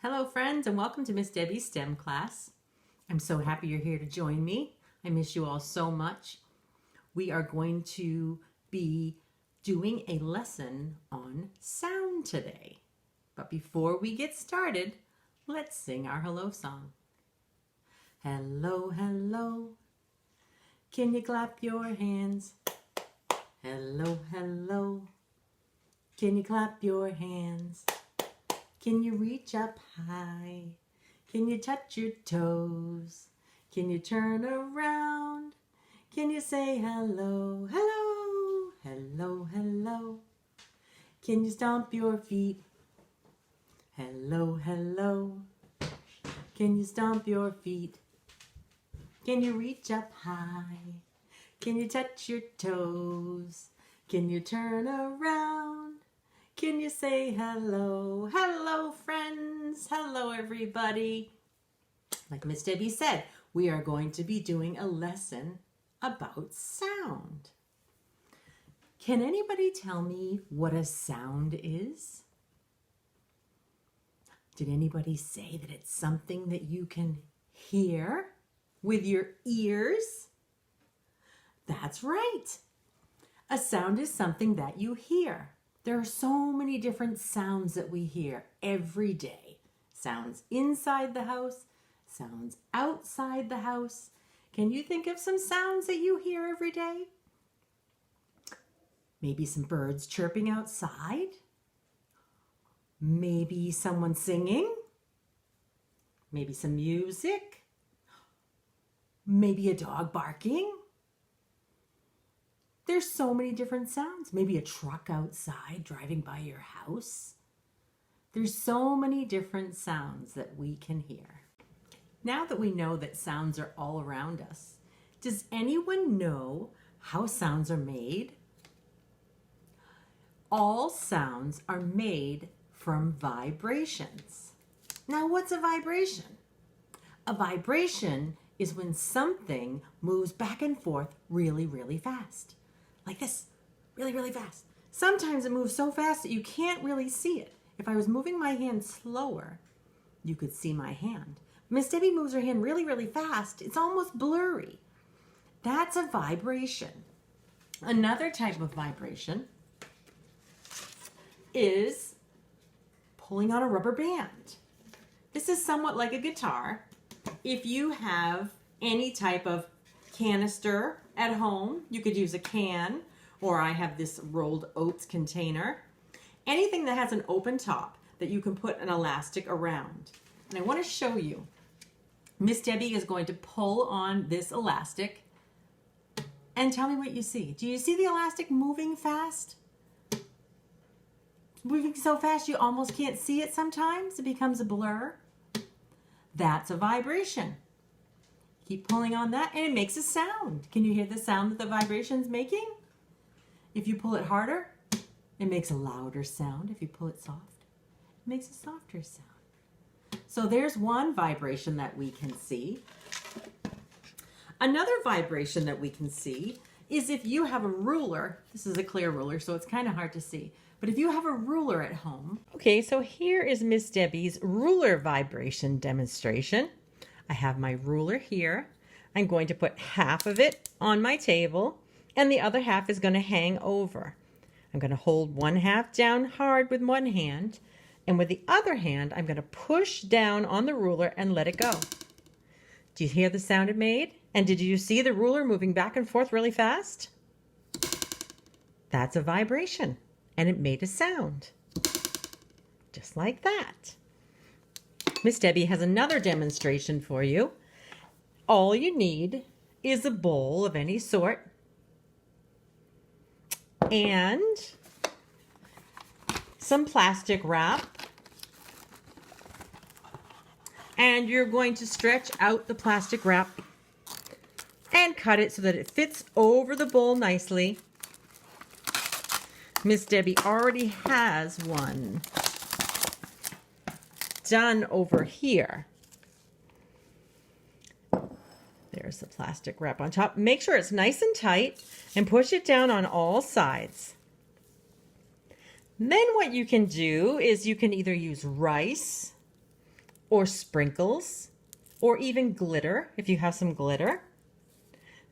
Hello friends and welcome to Miss Debbie's STEM class. I'm so happy you're here to join me. I miss you all so much. We are going to be doing a lesson on sound today. But before we get started, let's sing our hello song. Hello, hello. Can you clap your hands? Hello, hello. Can you clap your hands? Can you reach up high? Can you touch your toes? Can you turn around? Can you say hello, hello, hello, hello? Can you stomp your feet? Hello, hello. Can you stomp your feet? Can you reach up high? Can you touch your toes? Can you turn around? Can you say hello? Hello, friends. Hello, everybody. Like Miss Debbie said, we are going to be doing a lesson about sound. Can anybody tell me what a sound is? Did anybody say that it's something that you can hear with your ears? That's right. A sound is something that you hear. There are so many different sounds that we hear every day. Sounds inside the house, sounds outside the house. Can you think of some sounds that you hear every day? Maybe some birds chirping outside. Maybe someone singing. Maybe some music. Maybe a dog barking. There's so many different sounds. Maybe a truck outside driving by your house. There's so many different sounds that we can hear. Now that we know that sounds are all around us, does anyone know how sounds are made? All sounds are made from vibrations. Now, what's a vibration? A vibration is when something moves back and forth really, really fast. Like this, really, really fast. Sometimes it moves so fast that you can't really see it. If I was moving my hand slower, you could see my hand. Miss Debbie moves her hand really, really fast. It's almost blurry. That's a vibration. Another type of vibration is pulling on a rubber band. This is somewhat like a guitar. If you have any type of canister at home, you could use a can, or I have this rolled oats container. Anything that has an open top that you can put an elastic around. And I want to show you. Miss Debbie is going to pull on this elastic and tell me what you see. Do you see the elastic moving fast? Moving so fast you almost can't see it sometimes. It becomes a blur. That's a vibration. Keep pulling on that and it makes a sound. Can you hear the sound that the vibration's making? If you pull it harder, it makes a louder sound. If you pull it soft, it makes a softer sound. So there's one vibration that we can see. Another vibration that we can see is if you have a ruler. This is a clear ruler, so it's kind of hard to see. But if you have a ruler at home. Okay, so here is Miss Debbie's ruler vibration demonstration. I have my ruler here. I'm going to put half of it on my table and the other half is going to hang over. I'm going to hold one half down hard with one hand, and with the other hand I'm going to push down on the ruler and let it go. Do you hear the sound it made? And did you see the ruler moving back and forth really fast? That's a vibration, and it made a sound. Just like that. Miss Debbie has another demonstration for you. All you need is a bowl of any sort and some plastic wrap. And you're going to stretch out the plastic wrap and cut it so that it fits over the bowl nicely. Miss Debbie already has one done over here. There's the plastic wrap on top. Make sure it's nice and tight and push it down on all sides. Then what you can do is you can either use rice or sprinkles, or even glitter if you have some glitter.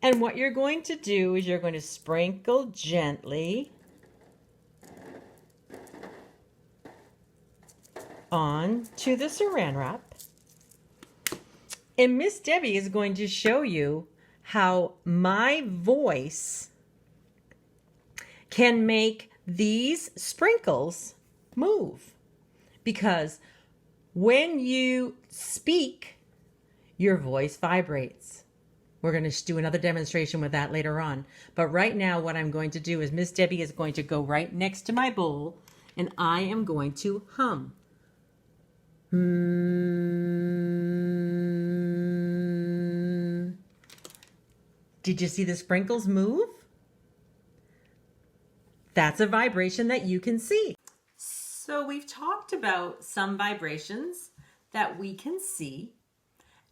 And what you're going to do is you're going to sprinkle gently onto the saran wrap. And Miss Debbie is going to show you how my voice can make these sprinkles move. Because when you speak, your voice vibrates. We're going to do another demonstration with that later on. But right now what I'm going to do is Miss Debbie is going to go right next to my bowl and I am going to hum. Did you see the sprinkles move? That's a vibration that you can see. So we've talked about some vibrations that we can see,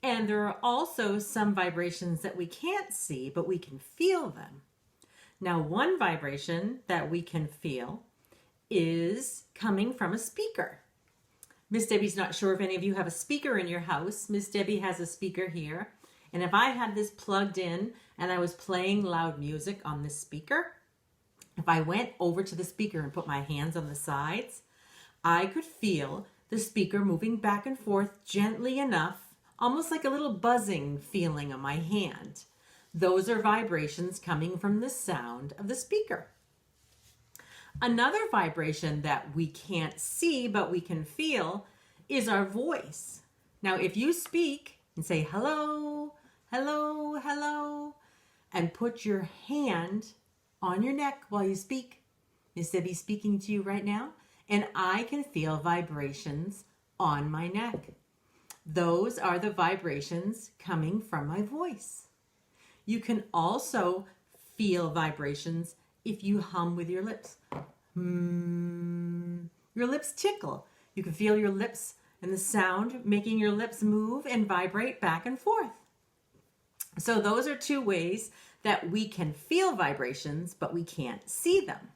and there are also some vibrations that we can't see, but we can feel them. Now, one vibration that we can feel is coming from a speaker. Miss Debbie's not sure if any of you have a speaker in your house. Miss Debbie has a speaker here. And if I had this plugged in and I was playing loud music on this speaker, if I went over to the speaker and put my hands on the sides, I could feel the speaker moving back and forth gently enough, almost like a little buzzing feeling on my hand. Those are vibrations coming from the sound of the speaker. Another vibration that we can't see but we can feel is our voice. Now, if you speak and say hello, hello, hello, and put your hand on your neck while you speak, Miss Debbie's speaking to you right now, and I can feel vibrations on my neck. Those are the vibrations coming from my voice. You can also feel vibrations if you hum with your lips. Your lips tickle. You can feel your lips and the sound making your lips move and vibrate back and forth. So those are two ways that we can feel vibrations, but we can't see them.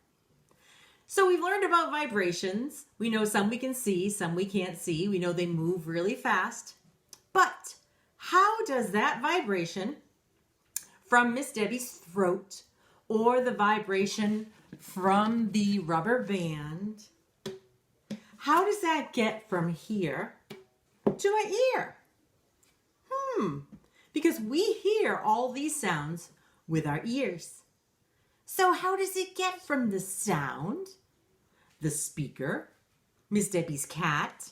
So we've learned about vibrations. We know some we can see, some we can't see. We know they move really fast. But how does that vibration from Miss Debbie's throat or the vibration from the rubber band, how does that get from here to my ear? Because we hear all these sounds with our ears. So how does it get from the sound, the speaker, Miss Debbie's cat,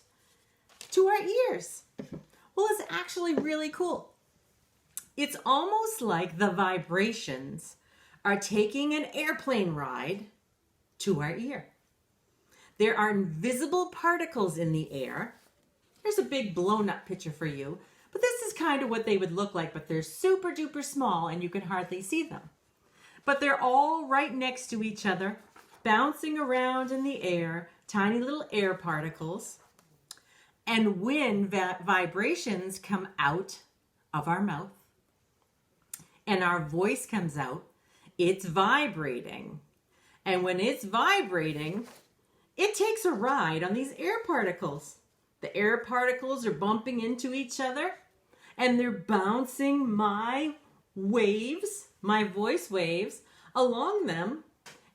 to our ears? Well, it's actually really cool. It's almost like the vibrations are taking an airplane ride to our ear. There are invisible particles in the air. Here's a big blown up picture for you, but this is kind of what they would look like, but they're super duper small and you can hardly see them. But they're all right next to each other, bouncing around in the air, tiny little air particles. And when vibrations come out of our mouth and our voice comes out, it's vibrating. And when it's vibrating, it takes a ride on these air particles. The air particles are bumping into each other and they're bouncing my waves, my voice waves, along them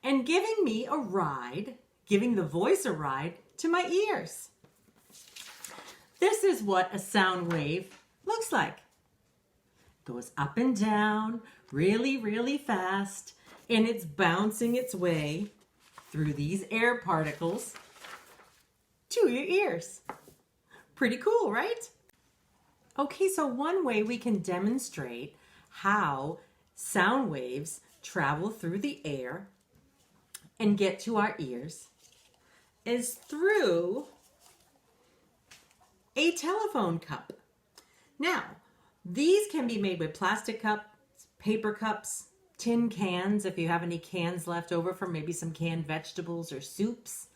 and giving me a ride, giving the voice a ride to my ears. This is what a sound wave looks like. It goes up and down really, really fast, and it's bouncing its way through these air particles to your ears. Pretty cool, right? Okay, so one way we can demonstrate how sound waves travel through the air and get to our ears is through a telephone cup. Now, these can be made with plastic cups, paper cups, tin cans, if you have any cans left over from maybe some canned vegetables or soups.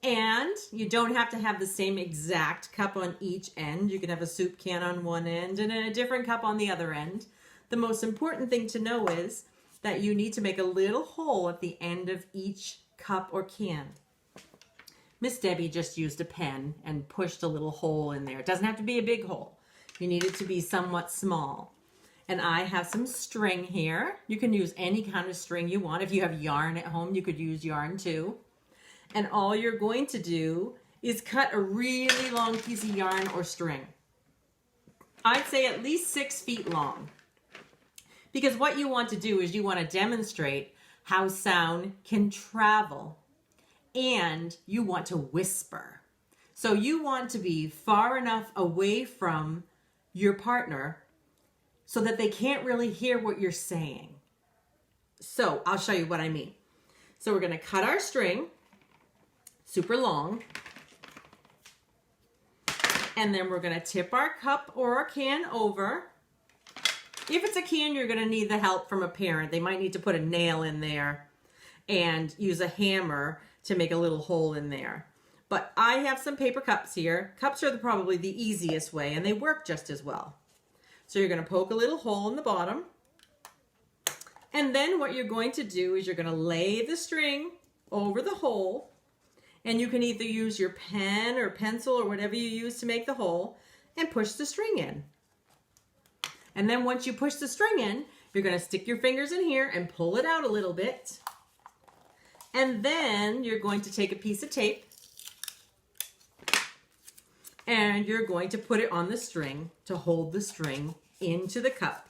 And you don't have to have the same exact cup on each end. You can have a soup can on one end and a different cup on the other end. The most important thing to know is that you need to make a little hole at the end of each cup or can. Miss Debbie just used a pen and pushed a little hole in there. It doesn't have to be a big hole. You need it to be somewhat small. And I have some string here. You can use any kind of string you want. If you have yarn at home, you could use yarn too. And all you're going to do is cut a really long piece of yarn or string. I'd say at least 6 feet long. Because what you want to do is you want to demonstrate how sound can travel, and you want to whisper. So you want to be far enough away from your partner so that they can't really hear what you're saying. So I'll show you what I mean. So we're going to cut our string super long, and then we're going to tip our cup or our can over. If it's a can, you're going to need the help from a parent. They might need to put a nail in there and use a hammer to make a little hole in there. But I have some paper cups here. Cups are probably the easiest way, and they work just as well. So you're going to poke a little hole in the bottom. And then what you're going to do is you're going to lay the string over the hole. And you can either use your pen or pencil or whatever you use to make the hole and push the string in. And then once you push the string in, you're going to stick your fingers in here and pull it out a little bit. And then you're going to take a piece of tape and you're going to put it on the string to hold the string into the cup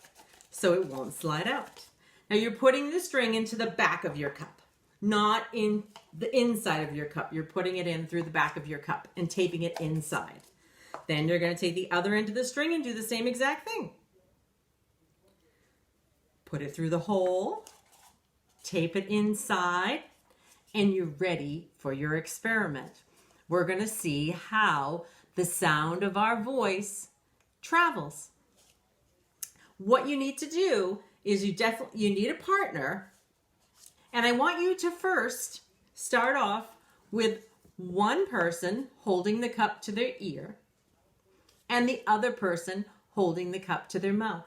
so it won't slide out. Now you're putting the string into the back of your cup, not in the inside of your cup. You're putting it in through the back of your cup and taping it inside. Then you're going to take the other end of the string and do the same exact thing. Put it through the hole, tape it inside, and you're ready for your experiment. We're going to see how the sound of our voice travels. What you need to do is you need a partner, and I want you to first start off with one person holding the cup to their ear and the other person holding the cup to their mouth.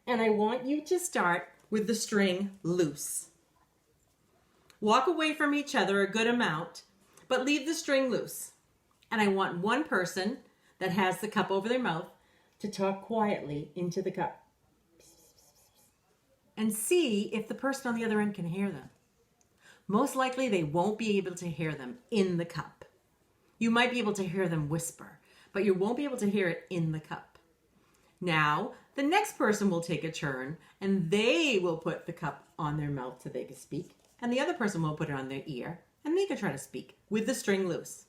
And I want you to start with the string loose. Walk away from each other a good amount, but leave the string loose. And I want one person that has the cup over their mouth to talk quietly into the cup. And see if the person on the other end can hear them. Most likely they won't be able to hear them in the cup. You might be able to hear them whisper, but you won't be able to hear it in the cup. Now, the next person will take a turn and they will put the cup on their mouth so they can speak. And the other person will put it on their ear and they can try to speak with the string loose.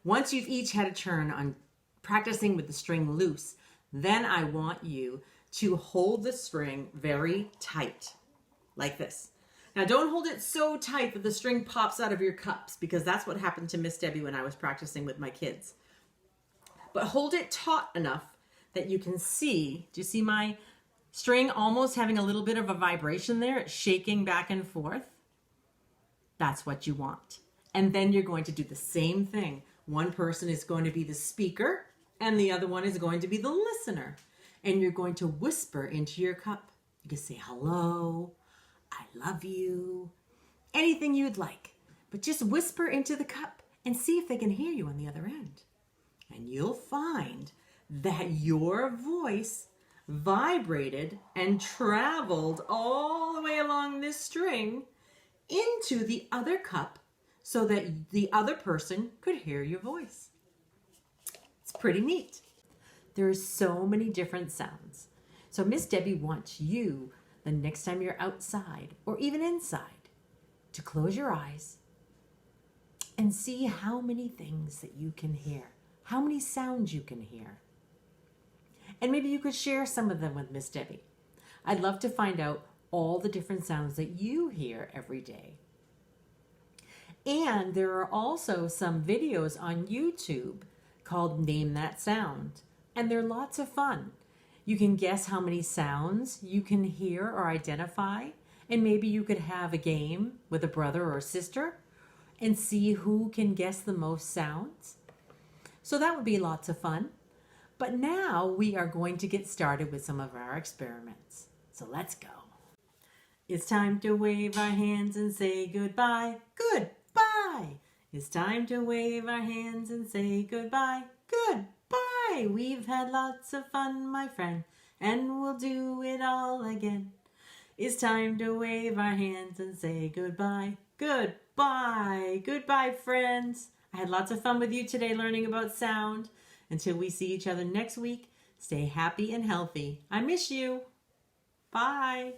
Once you've each had a turn on practicing with the string loose, then I want you to hold the string very tight, like this. Now don't hold it so tight that the string pops out of your cups, because that's what happened to Miss Debbie when I was practicing with my kids. But hold it taut enough that you can see, do you see my string almost having a little bit of a vibration there? It's shaking back and forth. That's what you want. And then you're going to do the same thing. One person is going to be the speaker and the other one is going to be the listener. And you're going to whisper into your cup. You can say hello, I love you, anything you'd like. But just whisper into the cup and see if they can hear you on the other end. And you'll find that your voice vibrated and traveled all the way along this string into the other cup so that the other person could hear your voice. It's pretty neat. There are so many different sounds. So Miss Debbie wants you, the next time you're outside or even inside, to close your eyes and see how many things that you can hear, how many sounds you can hear. And maybe you could share some of them with Miss Debbie. I'd love to find out all the different sounds that you hear every day. And there are also some videos on YouTube called Name That Sound. And they're lots of fun. You can guess how many sounds you can hear or identify. And maybe you could have a game with a brother or a sister and see who can guess the most sounds. So that would be lots of fun. But now we are going to get started with some of our experiments. So let's go. It's time to wave our hands and say goodbye. Goodbye. It's time to wave our hands and say goodbye. Goodbye! We've had lots of fun, my friend, and we'll do it all again. It's time to wave our hands and say goodbye. Goodbye! Goodbye, friends! I had lots of fun with you today learning about sound. Until we see each other next week, stay happy and healthy. I miss you. Bye.